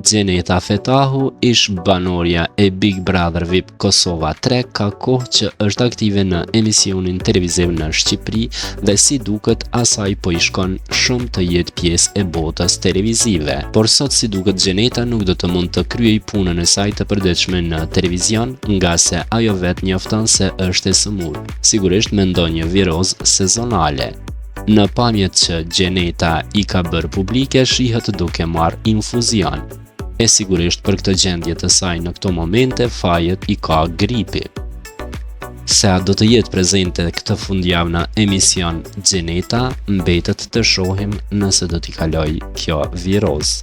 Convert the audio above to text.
Gjeneta Fetahu, ish banorja e Big Brother VIP Kosova 3, ka kohë që është aktive në emisionin televiziv në Shqipëri dhe si duket asaj po i shkon shumë të jetë pjesë e botës televizive. Por sot si duket Gjeneta nuk do të mund të kryej punën e saj të përditshme në televizion, nga se ajo vetë njofton se është e sëmur, sigurisht me ndonjë viroz sezonale. Në pamjet që Gjeneta i ka bërë publike, shihet duke marrë infuzion. E sigurisht për këtë gjendje të saj në këto momente fajet i ka gripi. Se a do të jetë prezente këtë fundjavë në emision Gjeneta, mbetet të shohim nëse do t'i kaloj kjo viroz.